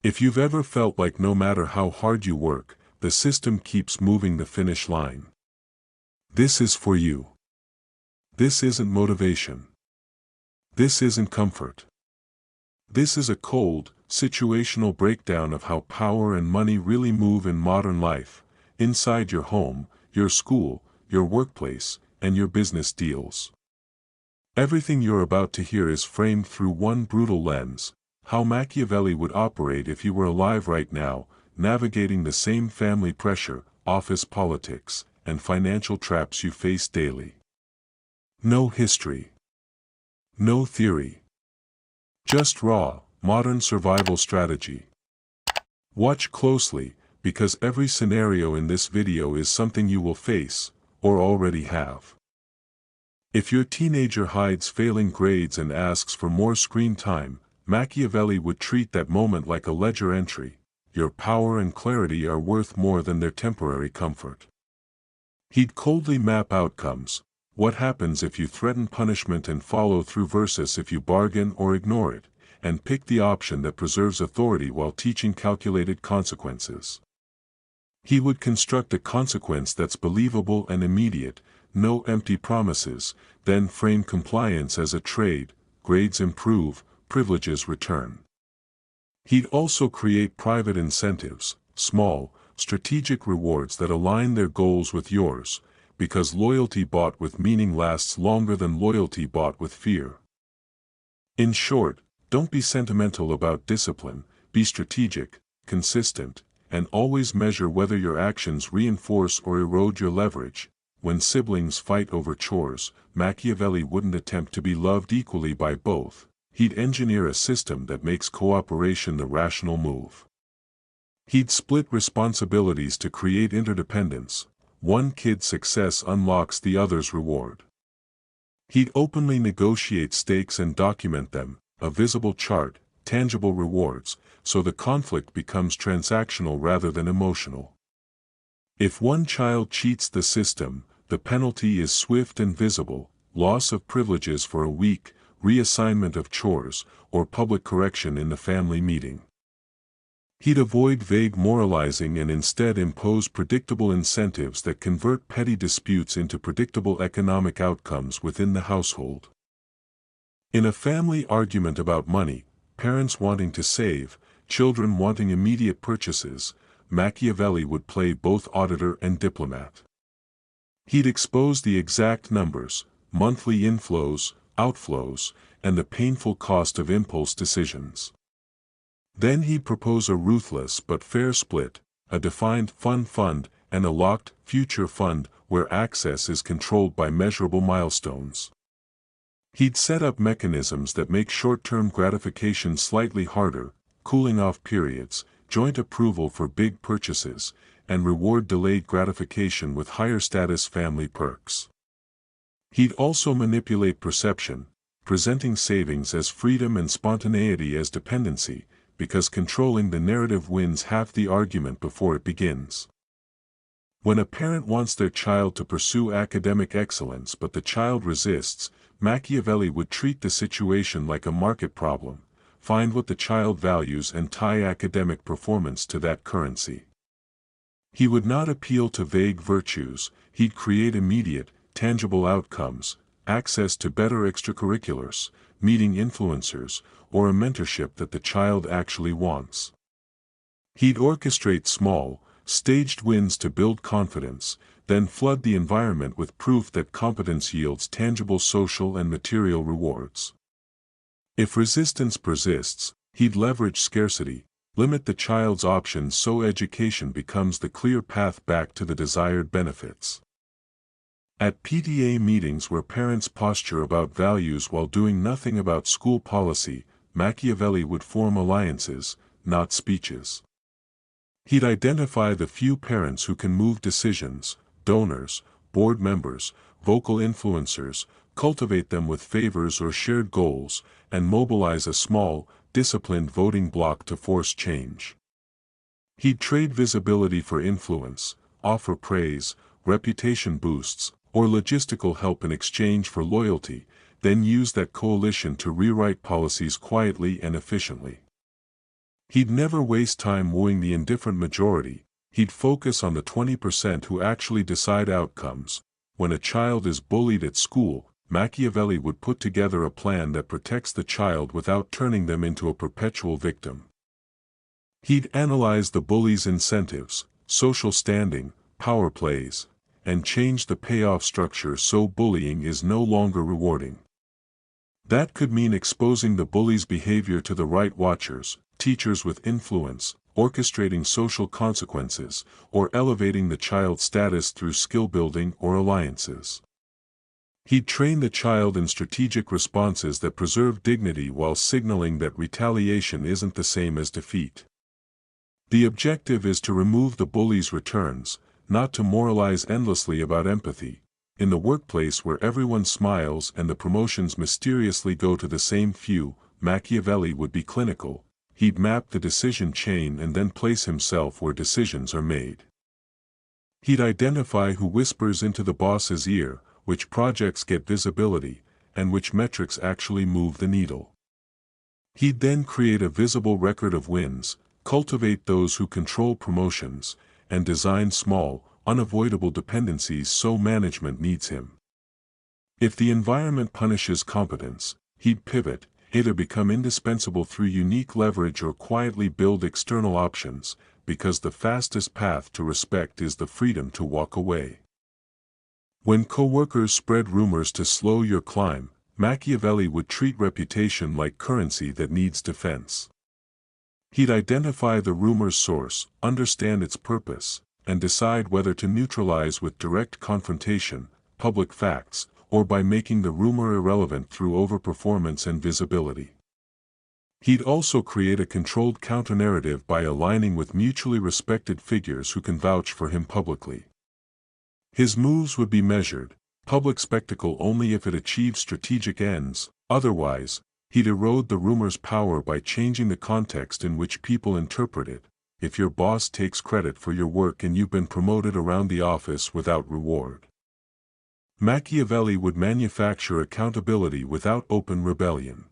If you've ever felt like no matter how hard you work, the system keeps moving the finish line, this is for you. This isn't motivation. This isn't comfort. This is a cold, situational breakdown of how power and money really move in modern life, inside your home, your school, your workplace, and your business deals. Everything you're about to hear is framed through one brutal lens: how Machiavelli would operate if he were alive right now, navigating the same family pressure, office politics, and financial traps you face daily. No history. No theory. Just raw, modern survival strategy. Watch closely, because every scenario in this video is something you will face, or already have. If your teenager hides failing grades and asks for more screen time, Machiavelli would treat that moment like a ledger entry: your power and clarity are worth more than their temporary comfort. He'd coldly map outcomes: what happens if you threaten punishment and follow through versus if you bargain or ignore it, and pick the option that preserves authority while teaching calculated consequences. He would construct a consequence that's believable and immediate, no empty promises, then frame compliance as a trade: grades improve, privileges return. He'd also create private incentives, small, strategic rewards that align their goals with yours, because loyalty bought with meaning lasts longer than loyalty bought with fear. In short, don't be sentimental about discipline, be strategic, consistent, and always measure whether your actions reinforce or erode your leverage. When siblings fight over chores, Machiavelli wouldn't attempt to be loved equally by both. He'd engineer a system that makes cooperation the rational move. He'd split responsibilities to create interdependence: one kid's success unlocks the other's reward. He'd openly negotiate stakes and document them: a visible chart, tangible rewards, so the conflict becomes transactional rather than emotional. If one child cheats the system, the penalty is swift and visible: loss of privileges for a week, reassignment of chores, or public correction in the family meeting. He'd avoid vague moralizing and instead impose predictable incentives that convert petty disputes into predictable economic outcomes within the household. In a family argument about money, parents wanting to save, children wanting immediate purchases, Machiavelli would play both auditor and diplomat. He'd expose the exact numbers: monthly inflows, outflows, and the painful cost of impulse decisions. Then he'd propose a ruthless but fair split: a defined fund and a locked future fund where access is controlled by measurable milestones. He'd set up mechanisms that make short-term gratification slightly harder: cooling off periods, joint approval for big purchases, and reward delayed gratification with higher status family perks. He'd also manipulate perception, presenting savings as freedom and spontaneity as dependency, because controlling the narrative wins half the argument before it begins. When a parent wants their child to pursue academic excellence but the child resists, Machiavelli would treat the situation like a market problem: find what the child values and tie academic performance to that currency. He would not appeal to vague virtues, he'd create immediate, tangible outcomes: access to better extracurriculars, meeting influencers, or a mentorship that the child actually wants. He'd orchestrate small, staged wins to build confidence, then flood the environment with proof that competence yields tangible social and material rewards. If resistance persists, he'd leverage scarcity, limit the child's options so education becomes the clear path back to the desired benefits. At PTA meetings where parents posture about values while doing nothing about school policy, Machiavelli would form alliances, not speeches. He'd identify the few parents who can move decisions: donors, board members, vocal influencers, cultivate them with favors or shared goals, and mobilize a small, disciplined voting bloc to force change. He'd trade visibility for influence, offer praise, reputation boosts, or logistical help in exchange for loyalty, then use that coalition to rewrite policies quietly and efficiently. He'd never waste time wooing the indifferent majority, he'd focus on the 20% who actually decide outcomes. When a child is bullied at school, Machiavelli would put together a plan that protects the child without turning them into a perpetual victim. He'd analyze the bully's incentives, social standing, power plays, and change the payoff structure so bullying is no longer rewarding. That could mean exposing the bully's behavior to the right watchers, teachers with influence, orchestrating social consequences, or elevating the child's status through skill building or alliances. He'd train the child in strategic responses that preserve dignity while signaling that retaliation isn't the same as defeat. The objective is to remove the bully's returns, not to moralize endlessly about empathy. In the workplace where everyone smiles and the promotions mysteriously go to the same few, Machiavelli would be clinical. He'd map the decision chain and then place himself where decisions are made. He'd identify who whispers into the boss's ear, which projects get visibility, and which metrics actually move the needle. He'd then create a visible record of wins, cultivate those who control promotions, and design small, unavoidable dependencies so management needs him. If the environment punishes competence, he'd pivot, either become indispensable through unique leverage or quietly build external options, because the fastest path to respect is the freedom to walk away. When coworkers spread rumors to slow your climb, Machiavelli would treat reputation like currency that needs defense. He'd identify the rumor's source, understand its purpose, and decide whether to neutralize with direct confrontation, public facts, or by making the rumor irrelevant through overperformance and visibility. He'd also create a controlled counternarrative by aligning with mutually respected figures who can vouch for him publicly. His moves would be measured, public spectacle only if it achieved strategic ends, otherwise, he'd erode the rumor's power by changing the context in which people interpret it. If your boss takes credit for your work and you've been promoted around the office without reward. Machiavelli would manufacture accountability without open rebellion.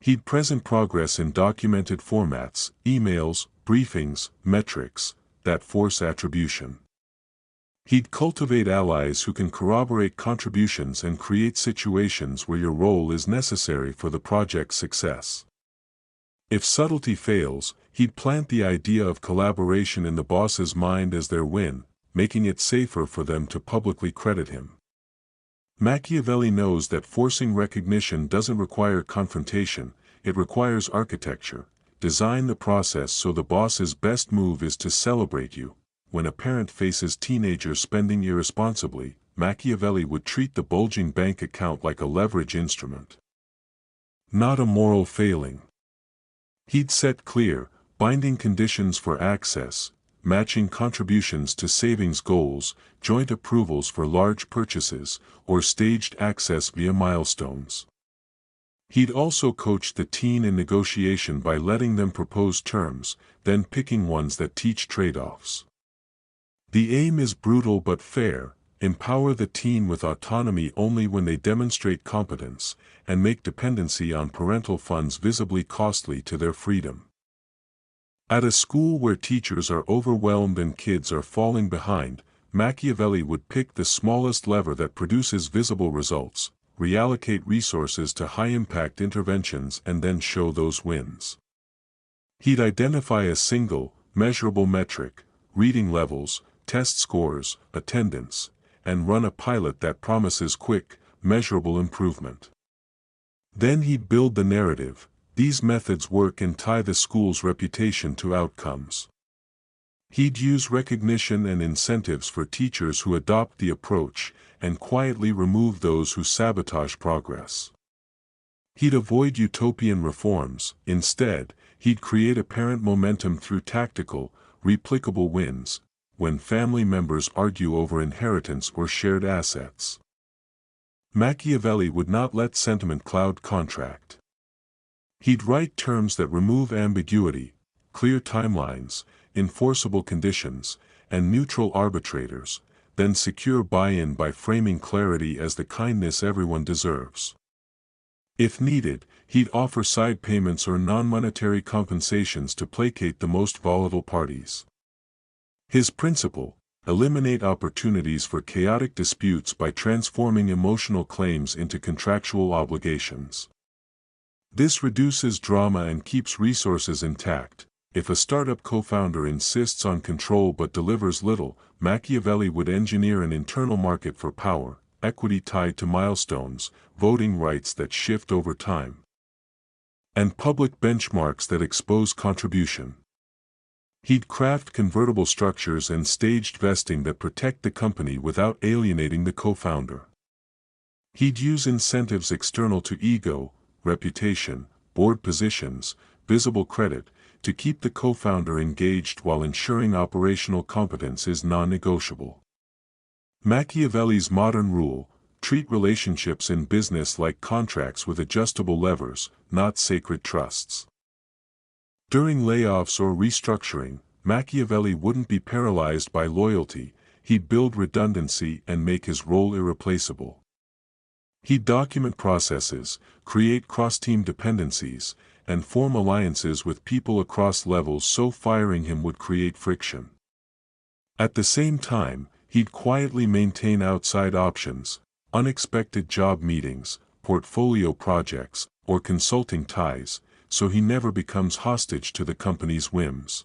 He'd present progress in documented formats, emails, briefings, metrics, that force attribution. He'd cultivate allies who can corroborate contributions and create situations where your role is necessary for the project's success. If subtlety fails, he'd plant the idea of collaboration in the boss's mind as their win, making it safer for them to publicly credit him. Machiavelli knows that forcing recognition doesn't require confrontation, it requires architecture. Design the process so the boss's best move is to celebrate you. When a parent faces teenagers spending irresponsibly, Machiavelli would treat the bulging bank account like a leverage instrument, not a moral failing. He'd set clear, binding conditions for access, matching contributions to savings goals, joint approvals for large purchases, or staged access via milestones. He'd also coach the teen in negotiation by letting them propose terms, then picking ones that teach trade-offs. The aim is brutal but fair: empower the teen with autonomy only when they demonstrate competence, and make dependency on parental funds visibly costly to their freedom. At a school where teachers are overwhelmed and kids are falling behind, Machiavelli would pick the smallest lever that produces visible results, reallocate resources to high-impact interventions and then show those wins. He'd identify a single, measurable metric, reading levels, test scores, attendance, and run a pilot that promises quick, measurable improvement. Then he'd build the narrative. These methods work and tie the school's reputation to outcomes. He'd use recognition and incentives for teachers who adopt the approach, and quietly remove those who sabotage progress. He'd avoid utopian reforms. Instead, he'd create apparent momentum through tactical, replicable wins, when family members argue over inheritance or shared assets. Machiavelli would not let sentiment cloud contract. He'd write terms that remove ambiguity, clear timelines, enforceable conditions, and neutral arbitrators, then secure buy-in by framing clarity as the kindness everyone deserves. If needed, he'd offer side payments or non-monetary compensations to placate the most volatile parties. His principle: eliminate opportunities for chaotic disputes by transforming emotional claims into contractual obligations. This reduces drama and keeps resources intact. If a startup co-founder insists on control but delivers little, Machiavelli would engineer an internal market for power, equity tied to milestones, voting rights that shift over time, and public benchmarks that expose contribution. He'd craft convertible structures and staged vesting that protect the company without alienating the co-founder. He'd use incentives external to ego, reputation, board positions, visible credit, to keep the co-founder engaged while ensuring operational competence is non-negotiable. Machiavelli's modern rule: treat relationships in business like contracts with adjustable levers, not sacred trusts. During layoffs or restructuring, Machiavelli wouldn't be paralyzed by loyalty. He'd build redundancy and make his role irreplaceable. He'd document processes, create cross-team dependencies, and form alliances with people across levels so firing him would create friction. At the same time, he'd quietly maintain outside options, unexpected job meetings, portfolio projects, or consulting ties, so he never becomes hostage to the company's whims.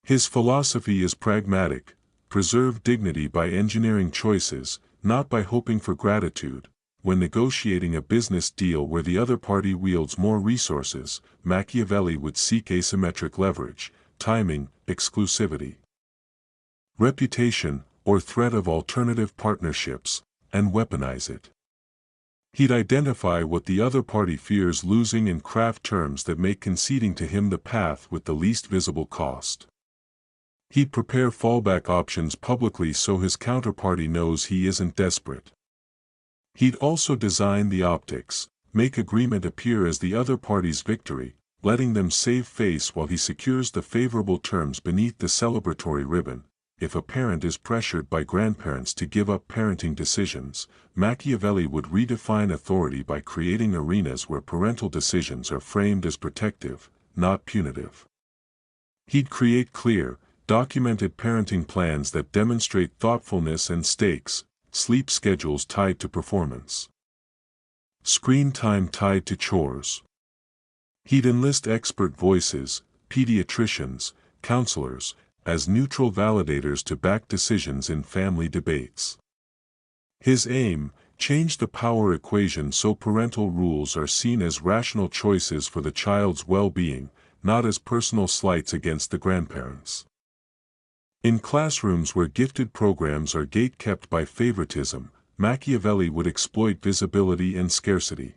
His philosophy is pragmatic: preserve dignity by engineering choices, not by hoping for gratitude. When negotiating a business deal where the other party wields more resources, Machiavelli would seek asymmetric leverage, timing, exclusivity, reputation, or threat of alternative partnerships, and weaponize it. He'd identify what the other party fears losing and craft terms that make conceding to him the path with the least visible cost. He'd prepare fallback options publicly so his counterparty knows he isn't desperate. He'd also design the optics, make agreement appear as the other party's victory, letting them save face while he secures the favorable terms beneath the celebratory ribbon. If a parent is pressured by grandparents to give up parenting decisions, Machiavelli would redefine authority by creating arenas where parental decisions are framed as protective, not punitive. He'd create clear, documented parenting plans that demonstrate thoughtfulness and stakes, sleep schedules tied to performance, screen time tied to chores. He'd enlist expert voices, pediatricians, counselors, as neutral validators to back decisions in family debates. His aim: change the power equation so parental rules are seen as rational choices for the child's well-being, not as personal slights against the grandparents. In classrooms where gifted programs are gate-kept by favoritism, Machiavelli would exploit visibility and scarcity.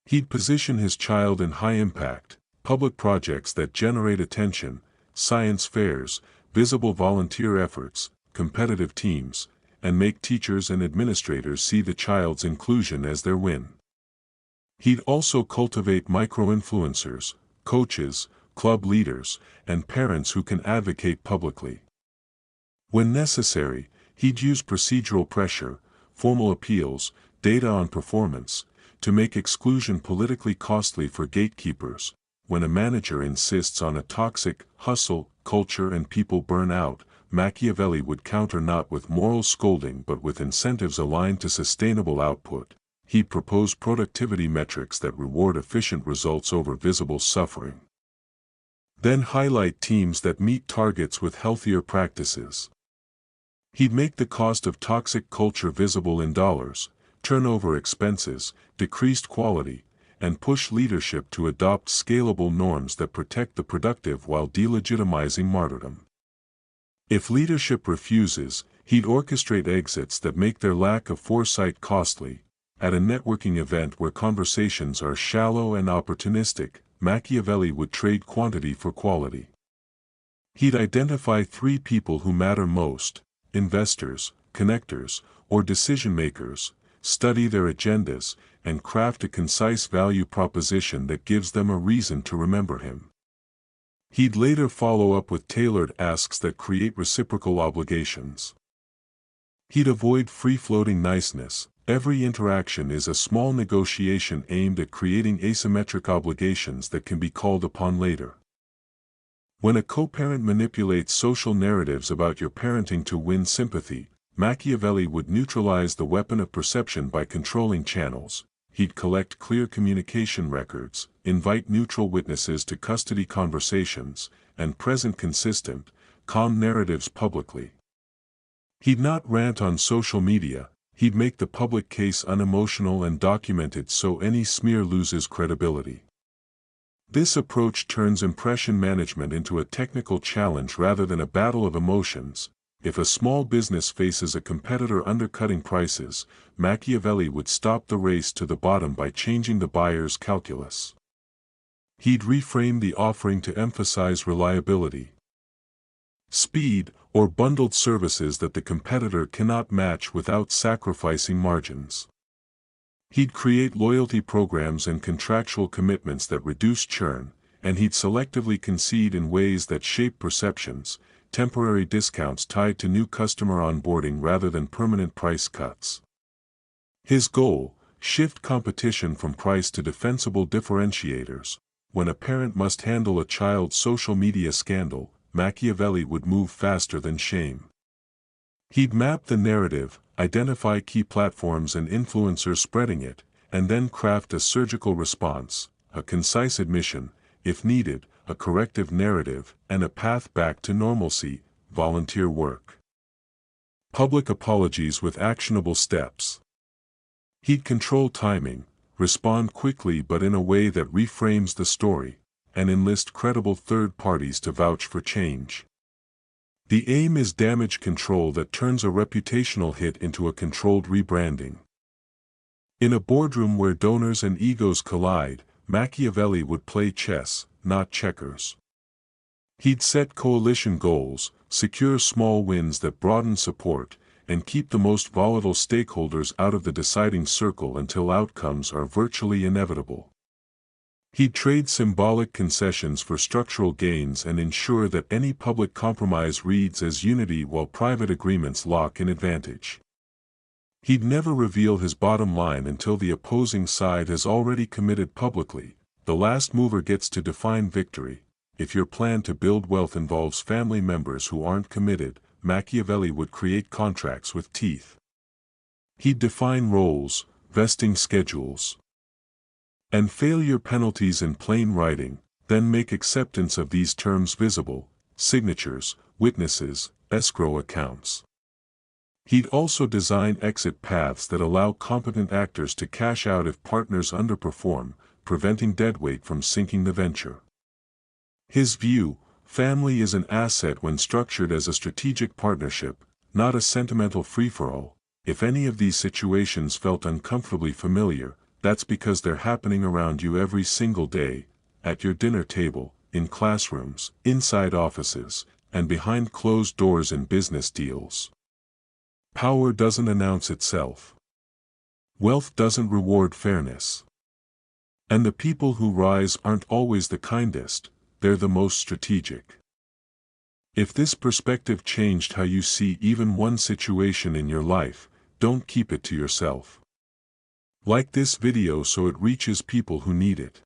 He'd position his child in high-impact, public projects that generate attention, science fairs, visible volunteer efforts, competitive teams, and make teachers and administrators see the child's inclusion as their win. He'd also cultivate micro-influencers, coaches, club leaders, and parents who can advocate publicly. When necessary, he'd use procedural pressure, formal appeals, data on performance, to make exclusion politically costly for gatekeepers. When a manager insists on a toxic hustle culture and people burn out, Machiavelli would counter not with moral scolding but with incentives aligned to sustainable output. He'd propose productivity metrics that reward efficient results over visible suffering. Then highlight teams that meet targets with healthier practices. He'd make the cost of toxic culture visible in dollars, turnover expenses, decreased quality, and push leadership to adopt scalable norms that protect the productive while delegitimizing martyrdom. If leadership refuses, he'd orchestrate exits that make their lack of foresight costly. At a networking event where conversations are shallow and opportunistic, Machiavelli would trade quantity for quality. He'd identify 3 people who matter most: investors, connectors, or decision-makers, study their agendas, and craft a concise value proposition that gives them a reason to remember him. He'd later follow up with tailored asks that create reciprocal obligations. He'd avoid free-floating niceness, Every interaction is a small negotiation aimed at creating asymmetric obligations that can be called upon later. When a co-parent manipulates social narratives about your parenting to win sympathy, Machiavelli would neutralize the weapon of perception by controlling channels. He'd collect clear communication records, invite neutral witnesses to custody conversations, and present consistent, calm narratives publicly. He'd not rant on social media, he'd make the public case unemotional and documented so any smear loses credibility. This approach turns impression management into a technical challenge rather than a battle of emotions. If a small business faces a competitor undercutting prices, Machiavelli would stop the race to the bottom by changing the buyer's calculus. He'd reframe the offering to emphasize reliability, speed, or bundled services that the competitor cannot match without sacrificing margins. He'd create loyalty programs and contractual commitments that reduce churn, and he'd selectively concede in ways that shape perceptions, temporary discounts tied to new customer onboarding rather than permanent price cuts. His goal: shift competition from price to defensible differentiators. When a parent must handle a child's social media scandal, Machiavelli would move faster than shame. He'd map the narrative, identify key platforms and influencers spreading it, and then craft a surgical response, a concise admission, if needed, a corrective narrative, and a path back to normalcy. Volunteer work. Public apologies with actionable steps. He'd control timing, respond quickly but in a way that reframes the story, and enlist credible third parties to vouch for change. The aim is damage control that turns a reputational hit into a controlled rebranding. In a boardroom where donors and egos collide, Machiavelli would play chess, not checkers. He'd set coalition goals, secure small wins that broaden support, and keep the most volatile stakeholders out of the deciding circle until outcomes are virtually inevitable. He'd trade symbolic concessions for structural gains and ensure that any public compromise reads as unity while private agreements lock in advantage. He'd never reveal his bottom line until the opposing side has already committed publicly. The last mover gets to define victory. If your plan to build wealth involves family members who aren't committed, Machiavelli would create contracts with teeth. He'd define roles, vesting schedules, and failure penalties in plain writing, then make acceptance of these terms visible: signatures, witnesses, escrow accounts. He'd also design exit paths that allow competent actors to cash out if partners underperform, preventing deadweight from sinking the venture. His view: family is an asset when structured as a strategic partnership, not a sentimental free-for-all. If any of these situations felt uncomfortably familiar, that's because they're happening around you every single day, at your dinner table, in classrooms, inside offices, and behind closed doors in business deals. Power doesn't announce itself. Wealth doesn't reward fairness. And the people who rise aren't always the kindest, they're the most strategic. If this perspective changed how you see even one situation in your life, don't keep it to yourself. Like this video so it reaches people who need it.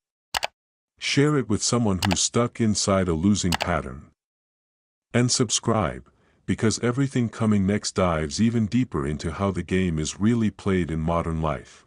Share it with someone who's stuck inside a losing pattern. And subscribe, because everything coming next dives even deeper into how the game is really played in modern life.